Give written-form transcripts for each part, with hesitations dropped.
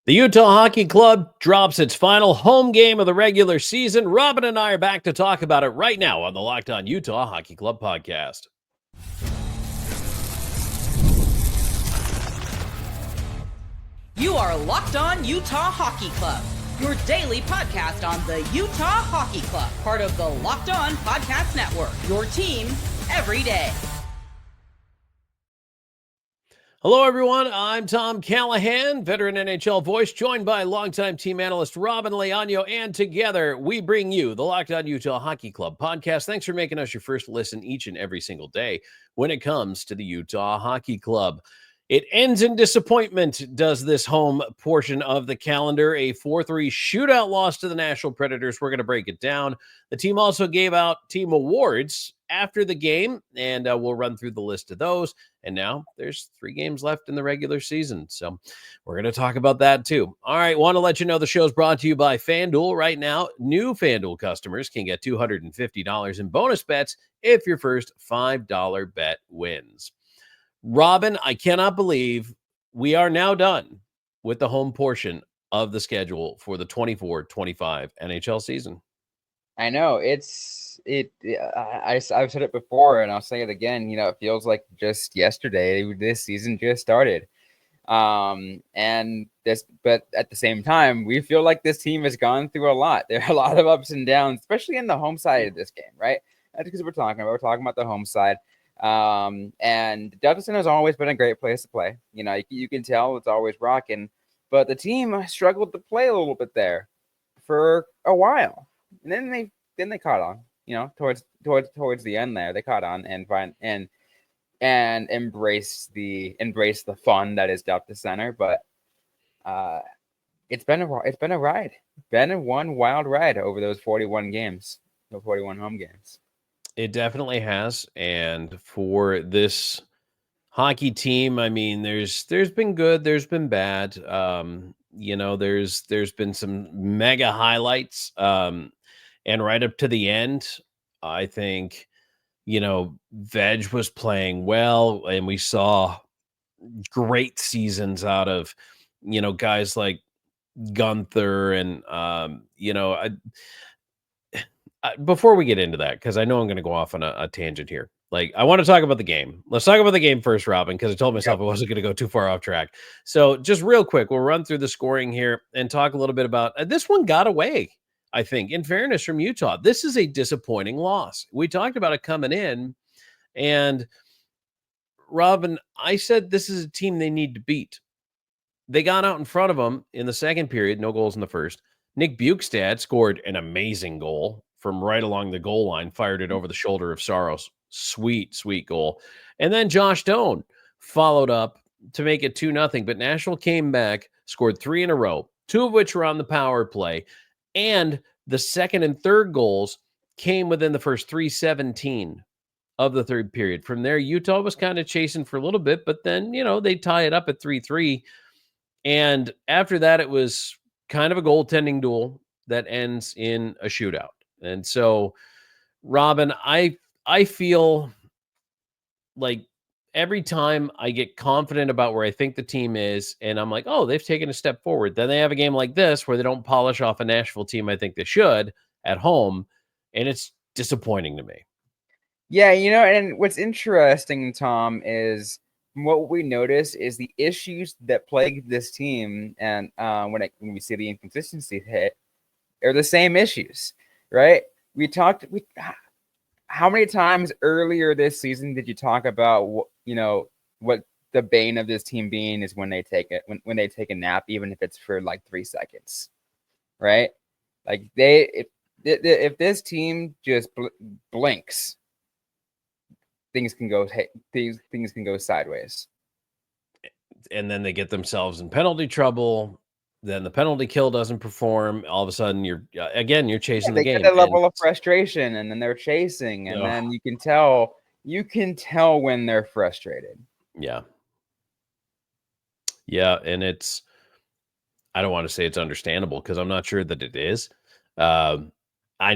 The Utah Hockey Club drops its final home game of the regular season. Robyn and I are back to talk about it right now on the Locked On Utah Hockey Club podcast. You are Locked On Utah Hockey Club, your daily podcast on the Utah Hockey Club, part of the Locked On Podcast Network, your team every day. Hello, everyone. I'm Tom Callahan, veteran NHL voice, joined by longtime team analyst Robyn Leaño, and together we bring you the Locked On Utah Hockey Club podcast. Thanks for making us your first listen each and every single day when it comes to the Utah Hockey Club. It ends in disappointment, does this home portion of the calendar. A 4-3 shootout loss to the Nashville Predators. We're going to break it down. The team also gave out team awards after the game, and we'll run through the list of those. And now there's 3 games left in the regular season, so we're going to talk about that too. All right, want to let you know the show's brought to you by FanDuel. Right now, new FanDuel customers can get $250 in bonus bets if your first $5 bet wins. Robyn, I cannot believe we are now done with the home portion of the schedule for the 24-25 NHL season. I know I've said it before and I'll say it again. It feels like just yesterday this season just started. But at the same time, we feel like this team has gone through a lot. There are a lot of ups and downs, especially in the home side of this game, right? That's because we're talking about the home side. And Delta Center has always been a great place to play. You can tell it's always rocking, but the team struggled to play a little bit there for a while, and then they caught on. Towards the end there, they caught on and embraced the fun that is Delta Center. But it's been a ride, one wild ride over those 41 games, the 41 home games. It definitely has, and for this hockey team, I mean, there's been good, there's been bad. There's been some mega highlights, and right up to the end, I think, Veg was playing well, and we saw great seasons out of, guys like Gunther and before we get into that, because I know I'm going to go off on a tangent here. I want to talk about the game. Let's talk about the game first, Robyn, because I told myself I wasn't going to go too far off track. So just real quick, we'll run through the scoring here and talk a little bit about this one got away, I think, in fairness, from Utah. This is a disappointing loss. We talked about it coming in, and Robyn, I said this is a team they need to beat. They got out in front of them in the second period, no goals in the first. Nick Bukestad scored an amazing goal from right along the goal line, fired it over the shoulder of Saros. Sweet, sweet goal. And then Josh Doan followed up to make it 2-0. But Nashville came back, scored 3 in a row, 2 of which were on the power play. And the second and third goals came within the first 3:17 of the third period. From there, Utah was kind of chasing for a little bit, but then, they tie it up at 3-3. And after that, it was kind of a goaltending duel that ends in a shootout. And so, Robyn, I feel like every time I get confident about where I think the team is, and I'm like, oh, they've taken a step forward. Then they have a game like this where they don't polish off a Nashville team I think they should at home, and it's disappointing to me. Yeah, and what's interesting, Tom, is what we notice is the issues that plague this team, and when we see the inconsistency hit, are the same issues, right? How many times earlier this season did you talk about what the bane of this team being is when they take a nap, even if it's for like 3 seconds, right? Like if this team just blinks, things can go sideways, and then they get themselves in penalty trouble. Then the penalty kill doesn't perform. All of a sudden, you're chasing the game. They get a level of frustration, and then they're chasing, and then you can tell when they're frustrated. Yeah, and I don't want to say it's understandable because I'm not sure that it is. I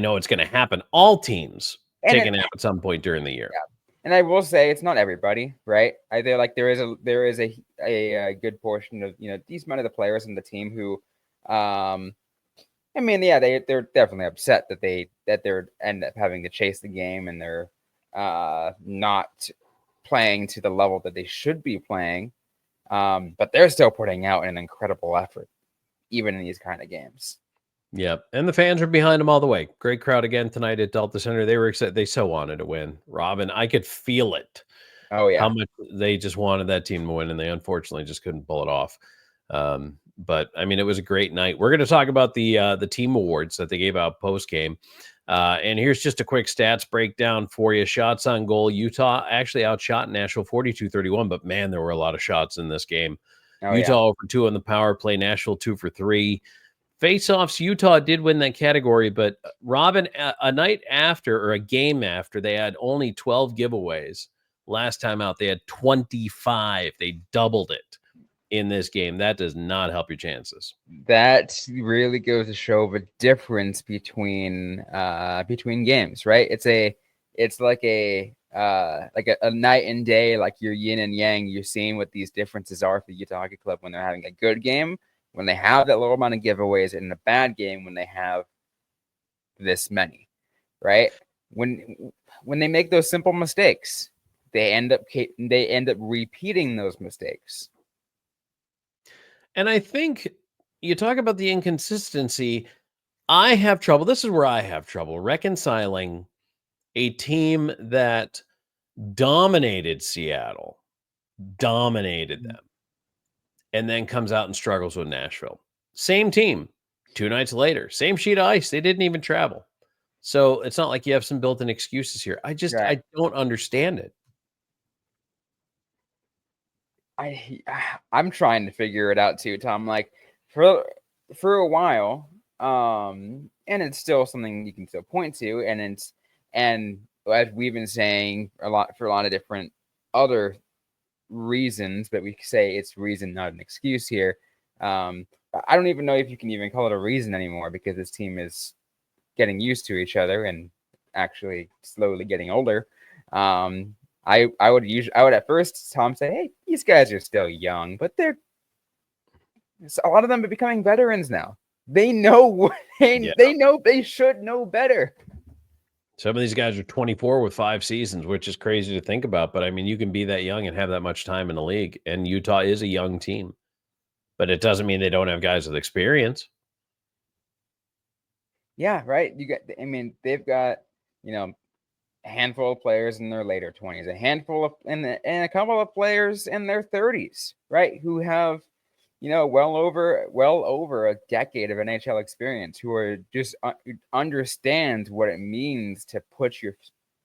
know it's going to happen. All teams take a nap at some point during the year. Yeah. And I will say it's not everybody, right? I feel like there is a good portion of decent amount of the players in the team who, I mean, yeah, they're definitely upset that they're end up having to chase the game and they're not playing to the level that they should be playing. But they're still putting out an incredible effort, even in these kind of games. Yep, and the fans are behind them all the way. Great crowd again tonight at Delta Center. They were excited. They so wanted to win. Robyn, I could feel it. Oh How yeah, much they just wanted that team to win, and they unfortunately just couldn't pull it off. But I mean, it was a great night. We're going to talk about the team awards that they gave out post game. And here's just a quick stats breakdown for you. Shots on goal. Utah actually outshot Nashville 42-31, but man, there were a lot of shots in this game. oh Utah yeah. 0 for 2 on the power play. Nashville 2 for 3. Face-offs, Utah did win that category, but Robyn, a night after or a game after, they had only 12 giveaways. Last time out, they had 25. They doubled it in this game. That does not help your chances. That really goes to show the difference between games, right? It's like a night and day, like your yin and yang. You're seeing what these differences are for the Utah Hockey Club when they're having a good game, when they have that little amount of giveaways, and a bad game when they have this many, right? When they make those simple mistakes, they end up repeating those mistakes. And I think you talk about the inconsistency. I have trouble. This is where I have trouble reconciling a team that dominated Seattle, dominated them, and then comes out and struggles with Nashville. Same team, 2 nights later, same sheet of ice. They didn't even travel. So it's not like you have some built-in excuses here. I don't understand it. I'm trying to figure it out too, Tom. Like for a while, and it's still something you can still point to, and as we've been saying a lot of different other reasons, but we say it's reason, not an excuse here. I don't even know if you can even call it a reason anymore because this team is getting used to each other and actually slowly getting older. I would at first, Tom, say, hey, these guys are still young, but a lot of them are becoming veterans now. They know they know they should know better. Some of these guys are 24 with 5 seasons, which is crazy to think about. But I mean, you can be that young and have that much time in the league. And Utah is a young team, but it doesn't mean they don't have guys with experience. Yeah, right. They've got, a handful of players in their later 20s, a handful of and a couple of players in their 30s, right? Who have, well over a decade of NHL experience, who are just understand what it means to put your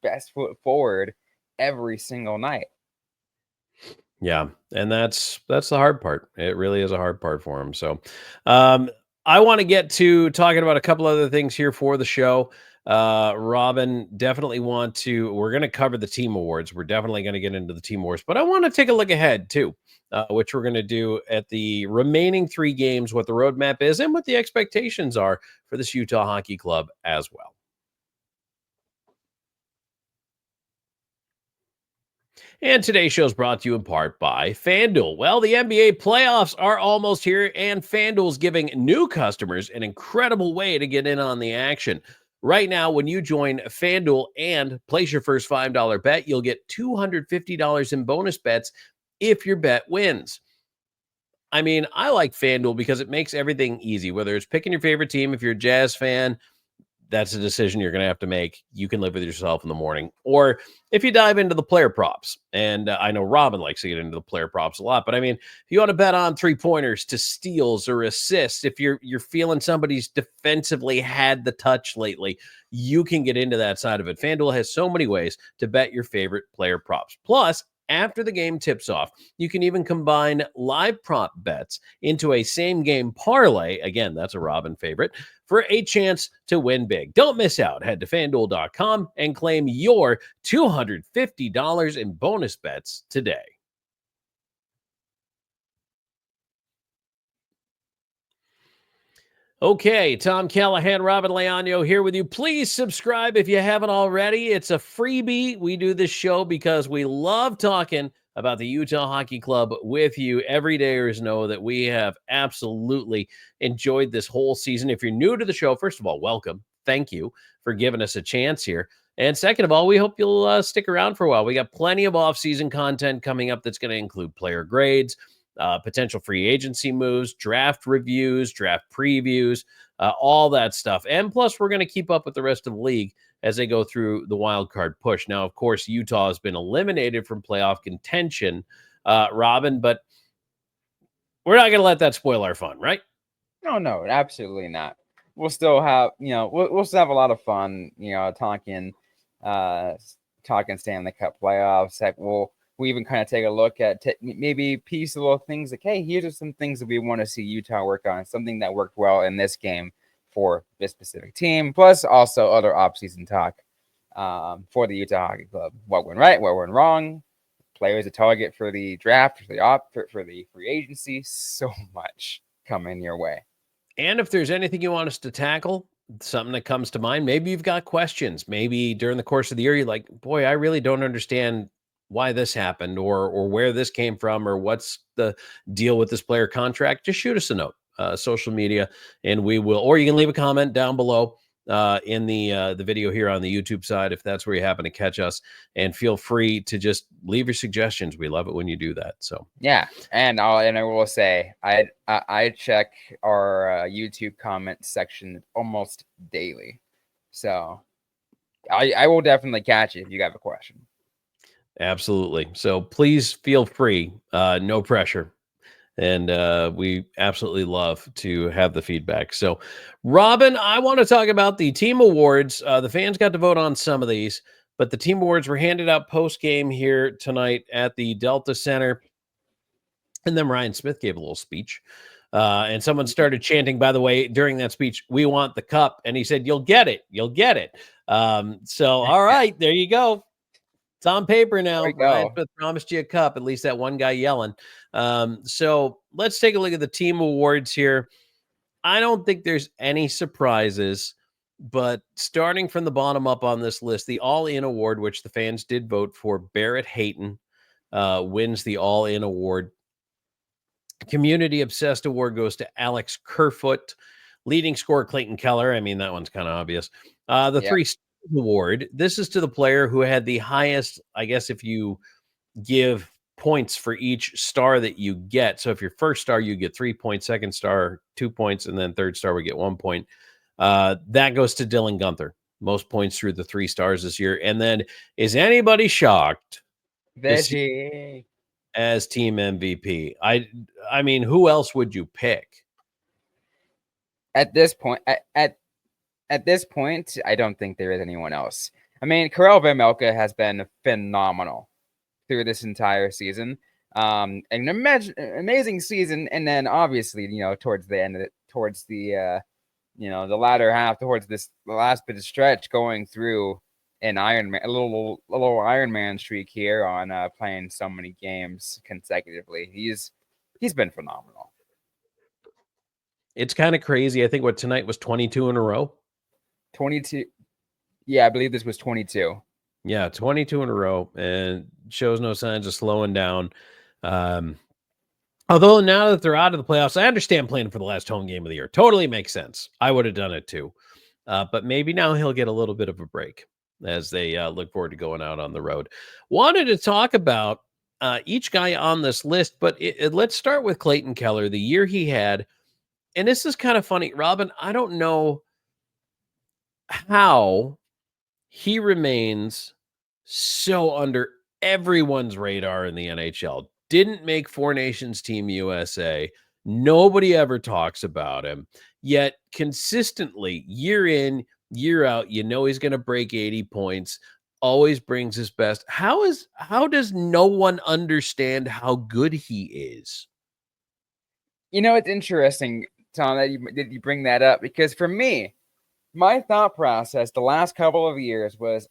best foot forward every single night. Yeah, and that's the hard part. It really is a hard part for them. So, I want to get to talking about a couple other things here for the show. Robyn, we're going to cover the team awards. We're definitely going to get into the team awards, but I want to take a look ahead too, which we're going to do at the remaining 3 games, what the roadmap is and what the expectations are for this Utah Hockey Club as well. And today's show is brought to you in part by FanDuel. Well, the NBA playoffs are almost here, and FanDuel's giving new customers an incredible way to get in on the action. Right now, when you join FanDuel and place your first $5 bet, you'll get $250 in bonus bets if your bet wins. I mean, I like FanDuel because it makes everything easy, whether it's picking your favorite team. If you're a Jazz fan, that's a decision you're going to have to make. You can live with yourself in the morning. Or if you dive into the player props, and I know Robyn likes to get into the player props a lot, but I mean, if you want to bet on 3-pointers to steals or assists, if you're feeling somebody's defensively had the touch lately, you can get into that side of it. FanDuel has so many ways to bet your favorite player props. Plus, after the game tips off, you can even combine live prop bets into a same game parlay. Again, that's a Robyn favorite, for a chance to win big. Don't miss out. Head to FanDuel.com and claim your $250 in bonus bets today. Okay, Tom Callahan, Robyn Leaño here with you. Please subscribe if you haven't already. It's a freebie. We do this show because we love talking about the Utah Hockey Club with you. Everydayers know that we have absolutely enjoyed this whole season. If you're new to the show, first of all, welcome. Thank you for giving us a chance here. And second of all, we hope you'll stick around for a while. We got plenty of off-season content coming up that's going to include player grades, potential free agency moves, draft reviews, draft previews, all that stuff. And plus, we're going to keep up with the rest of the league as they go through the wild card push. Now, of course, Utah has been eliminated from playoff contention, Robyn, but we're not going to let that spoil our fun, right? No, absolutely not. We'll still have, we'll still have a lot of fun, talking Stanley Cup playoffs. Heck, we'll even kind of take a look at maybe piece of little things like, hey, here's some things that we want to see Utah work on, something that worked well in this game for this specific team, plus also other offseason talk for the Utah Hockey Club. What went right, what went wrong, players to target for the draft, for the free agency, so much coming your way. And if there's anything you want us to tackle, something that comes to mind, maybe you've got questions. Maybe during the course of the year, you're like, boy, I really don't understand why this happened or where this came from or what's the deal with this player contract. Just shoot us a note, social media, and we will, or you can leave a comment down below in the video here on the YouTube side, if that's where you happen to catch us, and feel free to just leave your suggestions. We love it when you do that. So yeah, and I will say I check our YouTube comment section almost daily, so I will definitely catch it if you have a question. Absolutely. So please feel free. No pressure. And we absolutely love to have the feedback. So, Robyn, I want to talk about the team awards. The fans got to vote on some of these, but the team awards were handed out post-game here tonight at the Delta Center. And then Ryan Smith gave a little speech. And someone started chanting, by the way, during that speech, "We want the cup." And he said, "You'll get it. You'll get it." So, all right, there you go. It's on paper now. Ryan Smith promised you a cup, at least that one guy yelling. So let's take a look at the team awards here. I don't think there's any surprises, but starting from the bottom up on this list, the All-In Award, which the fans did vote for, Barrett Hayton wins the All-In Award. Community Obsessed Award goes to Alex Kerfoot. Leading scorer, Clayton Keller. I mean, that one's kind of obvious. The Three Award. This is to the player who had the highest, I guess, if you give points for each star that you get. So if your first star, you get 3 points, second star, 2 points, and then third star, we get 1 point. That goes to Dylan Gunther. Most points through the 3 stars this year. And then is anybody shocked as team MVP? I mean, who else would you pick? At this point, at this point, I don't think there is anyone else. I mean, Karel Vejmelka has been phenomenal through this entire season. An amazing season, and then obviously, towards the end of it, towards the the latter half, towards the last bit of stretch, going through an a little Iron Man streak here on playing so many games consecutively. He's been phenomenal. It's kind of crazy. I think tonight was 22 in a row. 22. Yeah, I believe this was 22. Yeah, 22 in a row, and shows no signs of slowing down. Although now that they're out of the playoffs, I understand playing for the last home game of the year. Totally makes sense. I would have done it too. But maybe now he'll get a little bit of a break as they look forward to going out on the road. Wanted to talk about each guy on this list, but let's start with Clayton Keller, the year he had. And this is kind of funny, Robyn. I don't know how he remains so under everyone's radar in the NHL. Didn't make Four Nations Team USA. Nobody ever talks about him. Yet consistently, year in, year out, he's going to break 80 points. Always brings his best. How does no one understand how good he is? It's interesting, Tom, that you bring that up, because for me, my thought process the last couple of years was,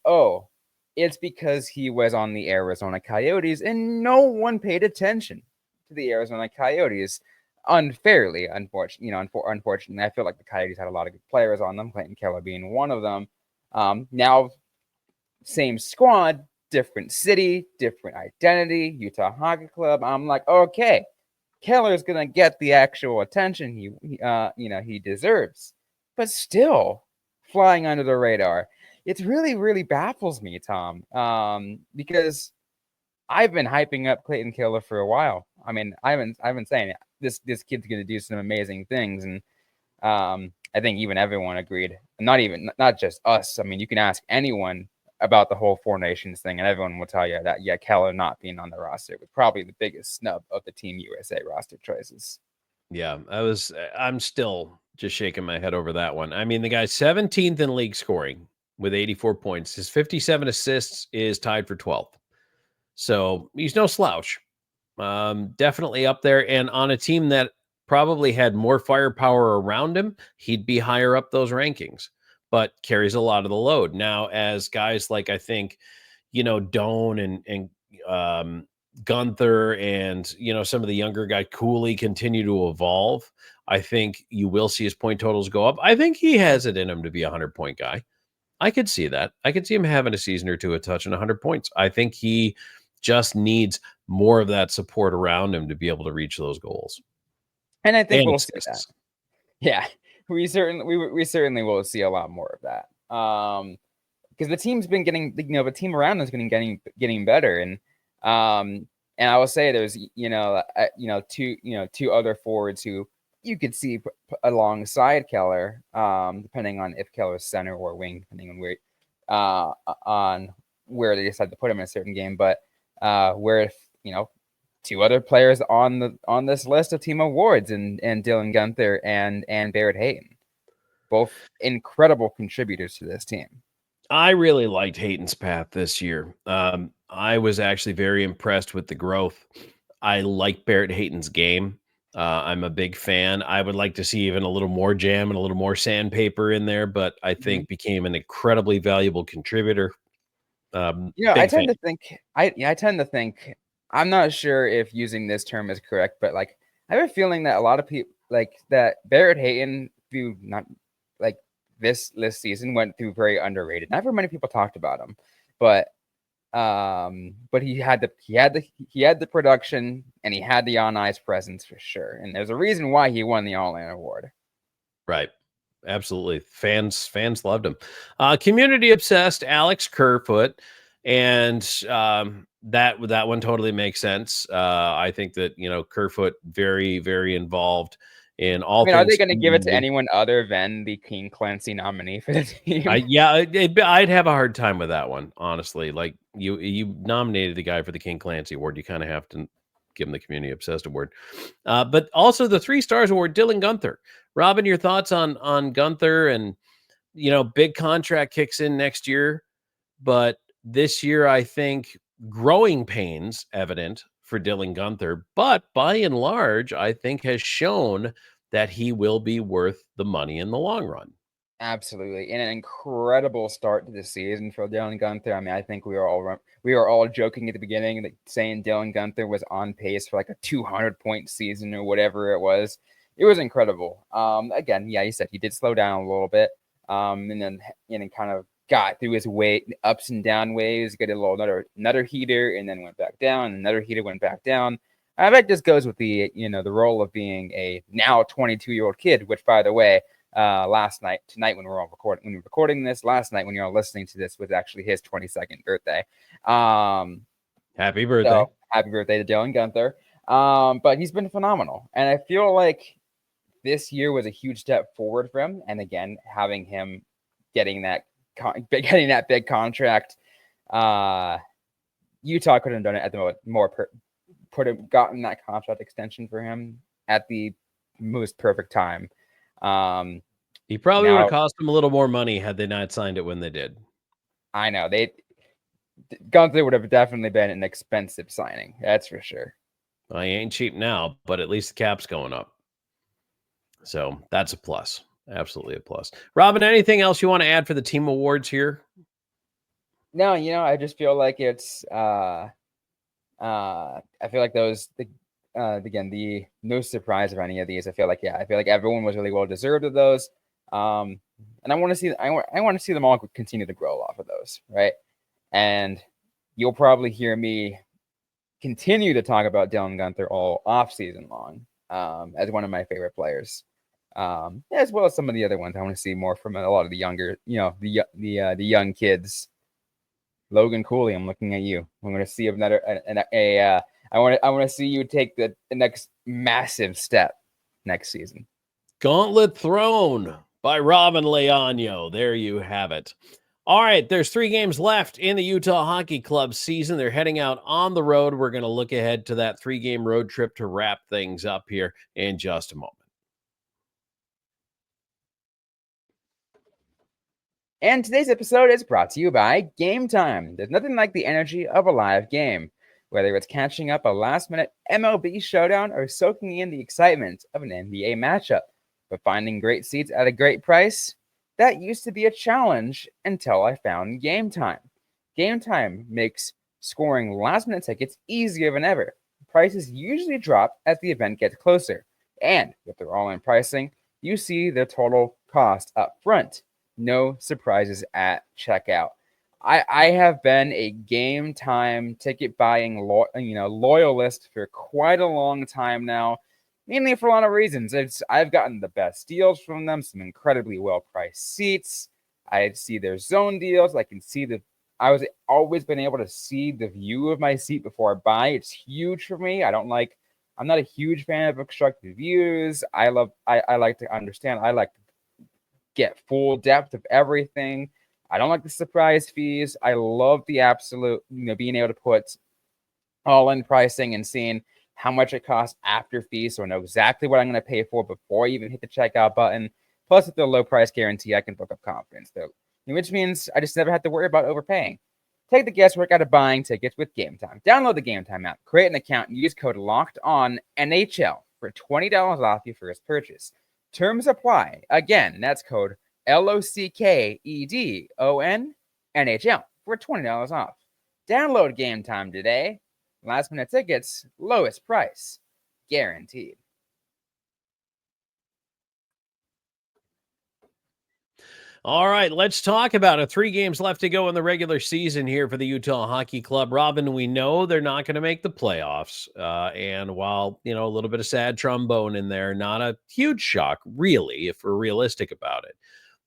it's because he was on the Arizona Coyotes and no one paid attention to the Arizona Coyotes. unfairly, unfortunately. I feel like the Coyotes had a lot of good players on them, Clayton Keller being one of them. Now, same squad, different city, different identity, Utah Hockey Club. I'm like, okay, Keller's gonna get the actual attention he deserves, but still flying under the radar. It's really baffles me, Tom, because I've been hyping up Clayton Keller for a while. I mean, I've been saying it. This kid's gonna do some amazing things, and I think even everyone agreed. Not just us. I mean, you can ask anyone about the whole Four Nations thing, and everyone will tell you that Keller not being on the roster was probably the biggest snub of the Team USA roster choices. Yeah, I'm still just shaking my head over that one. I mean, the guy's 17th in league scoring with 84 points. His 57 assists is tied for 12th. So he's no slouch. Definitely up there. And on a team that probably had more firepower around him, he'd be higher up those rankings, but carries a lot of the load. Now, as guys like, I think, Doan and Gunther and, some of the younger guy Cooley continue to evolve, I think you will see his point totals go up. I think he has it in him to be a 100-point guy. I could see that. I could see him having a season or two of touching 100 points. I think he just needs more of that support around him to be able to reach those goals. And I think we'll see that. Yeah, we certainly will see a lot more of that. Because the team's been getting, the team around has been getting better, and I will say there's two other forwards who you could see alongside Keller, depending on if Keller's center or wing, depending on where they decide to put him in a certain game. But where if two other players on this list of team awards, and Dylan Gunther and Barrett Hayton, both incredible contributors to this team. I really liked Hayton's path this year. I was actually very impressed with the growth. I like Barrett Hayton's game. I'm a big fan. I would like to see even a little more jam and a little more sandpaper in there, but I think became an incredibly valuable contributor. I tend to think, I'm not sure if using this term is correct, but like I have a feeling that a lot of people like that Barrett Hayton this season went through very underrated. Not very many people talked about him, but he had the production, and he had the on ice presence for sure. And there's a reason why he won the All-In award. Right. Absolutely. Fans loved him. Community obsessed Alex Kerfoot, and that one totally makes sense. I think that Kerfoot very, very involved in all things. Are they going to give it to anyone other than the King Clancy nominee for the team? I'd have a hard time with that one, honestly. Like you nominated the guy for the King Clancy award, you kind of have to give him the Community Obsessed award. But also the 3 Stars award, Dylan Gunther. Robyn, your thoughts on Gunther? And big contract kicks in next year, but this year I think growing pains evident for Dylan Gunther, but by and large, I think has shown that he will be worth the money in the long run. Absolutely. And an incredible start to the season for Dylan Gunther. I mean, I think we were all joking at the beginning, saying Dylan Gunther was on pace for like a 200-point season or whatever it was. It was incredible. Again, you said he did slow down a little bit, and then kind of got through his ups and down waves, get a little another heater, and then went back down. Another heater went back down. I bet this goes with the the role of being a now 22-year-old kid, which, by the way, tonight when we're recording this, last night when you're all listening to this was actually his 22nd birthday. Happy birthday! So, happy birthday to Dylan Gunther. But he's been phenomenal, and I feel like this year was a huge step forward for him. And again, having him getting that big contract, Utah could have done it at the gotten that contract extension for him at the most perfect time. He probably would have cost him a little more money had they not signed it when they did. I know Gunther would have definitely been an expensive signing. That's for sure. Well, he ain't cheap now, but at least the cap's going up. So that's a plus. Absolutely a plus. Robyn, anything else you want to add for the team awards here? No, I just feel like it's I feel like again, the no surprise of any of these. I feel like everyone was really well deserved of those. And I want to see them all continue to grow off of those, right? And you'll probably hear me continue to talk about Dylan Gunther all off season long, as one of my favorite players, as well as some of the other ones. I want to see more from a lot of the younger, the young kids. Logan Cooley, I'm looking at you. I'm going to see another I want to see you take the next massive step next season. Gauntlet thrown by Robyn Leaño. There you have it. All right, there's 3 games left in the Utah Hockey Club season. They're heading out on the road. We're going to look ahead to that 3-game road trip to wrap things up here in just a moment. And today's episode is brought to you by Game Time. There's nothing like the energy of a live game. Whether it's catching up a last-minute MLB showdown or soaking in the excitement of an NBA matchup, but finding great seats at a great price, that used to be a challenge until I found Game Time. Game Time makes scoring last-minute tickets easier than ever. Prices usually drop as the event gets closer, and with their all-in pricing, you see the total cost up front. No surprises at checkout. I have been a Game Time ticket buying loyalist for quite a long time now, mainly for a lot of reasons. I've gotten the best deals from them, some incredibly well priced seats. I see their zone deals. I can see I was always been able to see the view of my seat before I buy. It's huge for me. I'm not a huge fan of obstructed views. I like to understand. I like to get full depth of everything. I don't like the surprise fees. I love the absolute, being able to put all-in pricing and seeing how much it costs after fees, so I know exactly what I'm going to pay for before I even hit the checkout button. Plus, with the low price guarantee, I can book up confidence, which means I just never have to worry about overpaying. Take the guesswork out of buying tickets with Game Time. Download the Game Time app, create an account, and use code LOCKEDONNHL for $20 off your first purchase. Terms apply. Again, that's code LOCKEDONNHL for $20 off. Download Game Time today. Last minute tickets, lowest price, guaranteed. All right, let's talk about it. 3 games left to go in the regular season here for the Utah Hockey Club. Robyn, we know they're not going to make the playoffs. And while, a little bit of sad trombone in there, not a huge shock, really, if we're realistic about it.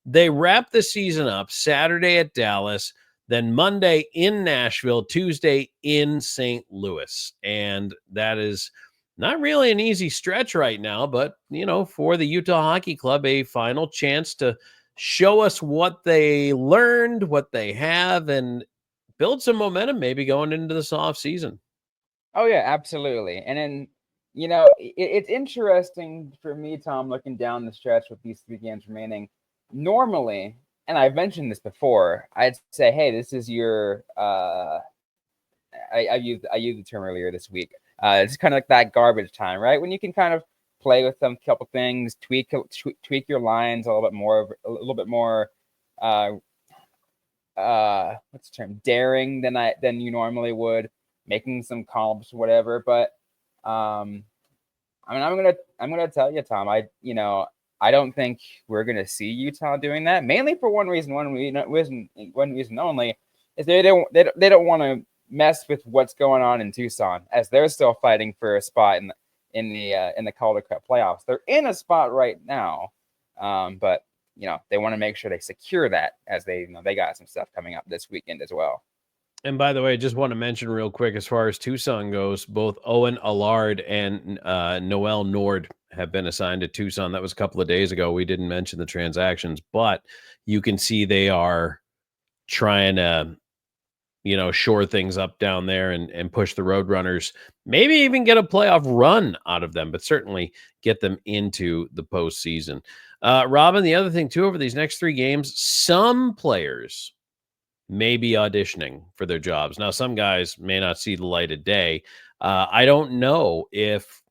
They wrap the season up Saturday at Dallas, then Monday in Nashville, Tuesday in St. Louis. And that is not really an easy stretch right now, but, for the Utah Hockey Club, a final chance to show us what they learned, what they have, and build some momentum maybe going into this off season. Oh, yeah, absolutely. And then, it's interesting for me, Tom, looking down the stretch with these 3 games remaining. Normally, and I've mentioned this before, I'd say, hey, this is your I used the term earlier this week. It's kind of like that garbage time, right? When you can kind of play with some couple things, tweak your lines a little bit more, what's the term? Daring than you normally would, making some calls, whatever. But I'm gonna tell you, Tom, I don't think we're going to see Utah doing that, mainly for one reason only, is they don't want to mess with what's going on in Tucson, as they're still fighting for a spot in the Calder Cup playoffs. They're in a spot right now, but they want to make sure they secure that, as they got some stuff coming up this weekend as well. And by the way, I just want to mention real quick, as far as Tucson goes, both Owen Allard and Noel Nord have been assigned to Tucson. That was a couple of days ago. We didn't mention the transactions, but you can see they are trying to, shore things up down there and push the Roadrunners, maybe even get a playoff run out of them, but certainly get them into the postseason. Robyn, the other thing too, over these next 3 games, some players may be auditioning for their jobs. Now, some guys may not see the light of day. I don't know if,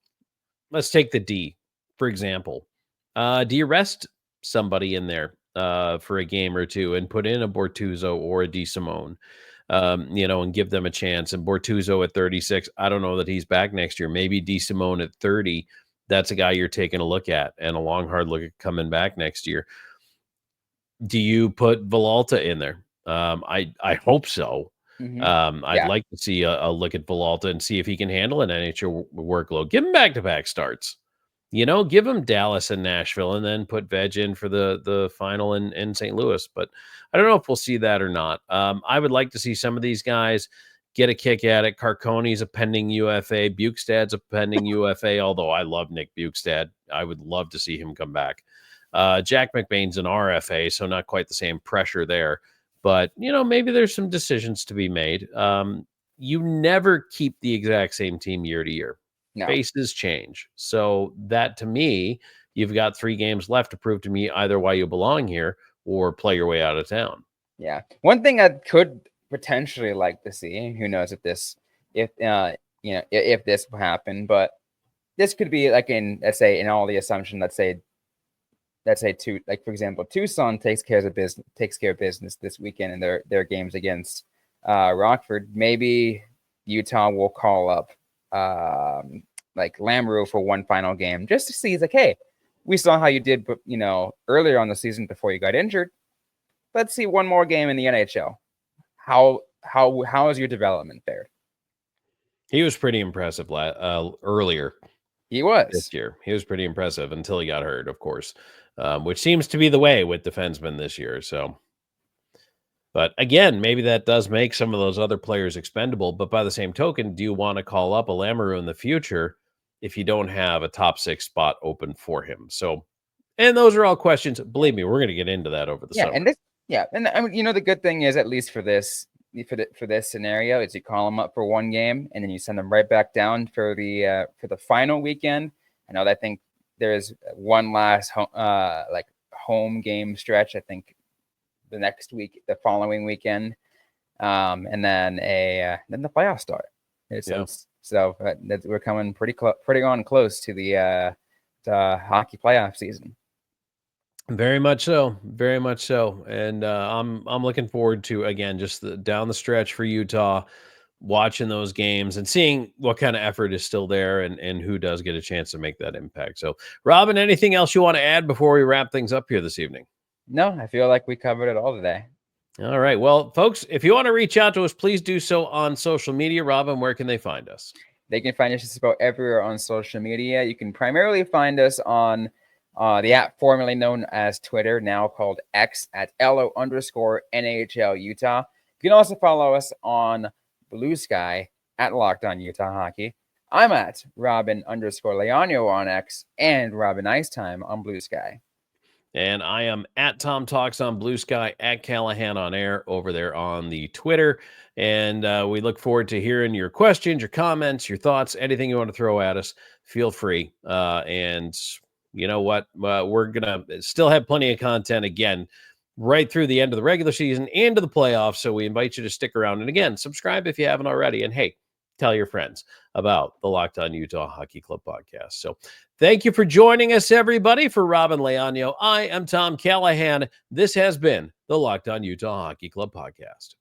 let's take the D, for example. Do you rest somebody in there for a game or two and put in a Bortuzzo or a DeSimone? and give them a chance. And Bortuzzo at 36, I don't know that he's back next year. Maybe DeSimone at 30. That's a guy you're taking a look at, and a long, hard look at coming back next year. Do you put Villalta in there? I hope so. I'd like to see a look at Villalta and see if he can handle an NHL workload. Give him back-to-back starts. Give him Dallas and Nashville, and then put Veg in for the final in St. Louis. But I don't know if we'll see that or not. I would like to see some of these guys get a kick at it. Carcone's a pending UFA. Bukestad's a pending UFA, although I love Nick Bukestad. I would love to see him come back. Jack McBain's an RFA, so not quite the same pressure there. But, maybe there's some decisions to be made. You never keep the exact same team year to year. No. Faces change. So that, to me, you've got 3 games left to prove to me either why you belong here or play your way out of town. Yeah. One thing I could potentially like to see, who knows if this will happen, but this could be like let's say in all the assumption, let's say for example, Tucson takes care of business this weekend in their games against Rockford. Maybe Utah will call up like Lamoureux for one final game just to see. It's like, hey, we saw how you did, earlier on the season before you got injured. Let's see one more game in the NHL. How has your development fared? He was pretty impressive earlier. He was this year. He was pretty impressive until he got hurt, of course, which seems to be the way with defensemen this year. So, but again, maybe that does make some of those other players expendable. But by the same token, do you want to call up a Lamoureux in the future if you don't have a top 6 spot open for him? So, and those are all questions. Believe me, we're going to get into that over the summer. And I mean, the good thing is, at least for this scenario, is you call them up for one game and then you send them right back down for the final weekend. I think there's one last home game stretch. I think the following weekend, and then the playoffs start. So we're coming pretty close to the hockey playoff season. Very much so. Very much so. And I'm looking forward to, again, just down the stretch for Utah, watching those games and seeing what kind of effort is still there and who does get a chance to make that impact. So, Robyn, anything else you want to add before we wrap things up here this evening? No, I feel like we covered it all today. All right. Well, folks, if you want to reach out to us, please do so on social media. Robyn, where can they find us? They can find us just about everywhere on social media. You can primarily find us on the app formerly known as Twitter, now called X, at @LO_NHL Utah. You can also follow us on Blue Sky at Locked On Utah Hockey. I'm at Robyn_Leaño on X and Robyn Icetime on Blue Sky. And I am at Tom Talks on Blue Sky, at Callahan on Air over there on the Twitter. And we look forward to hearing your questions, your comments, your thoughts, anything you want to throw at us. Feel free. And you know what? We're going to still have plenty of content again right through the end of the regular season and to the playoffs. So we invite you to stick around. And again, subscribe if you haven't already. And hey, tell your friends about the Locked On Utah Hockey Club podcast. So thank you for joining us, everybody. For Robyn Leaño, I am Tom Callahan. This has been the Locked On Utah Hockey Club podcast.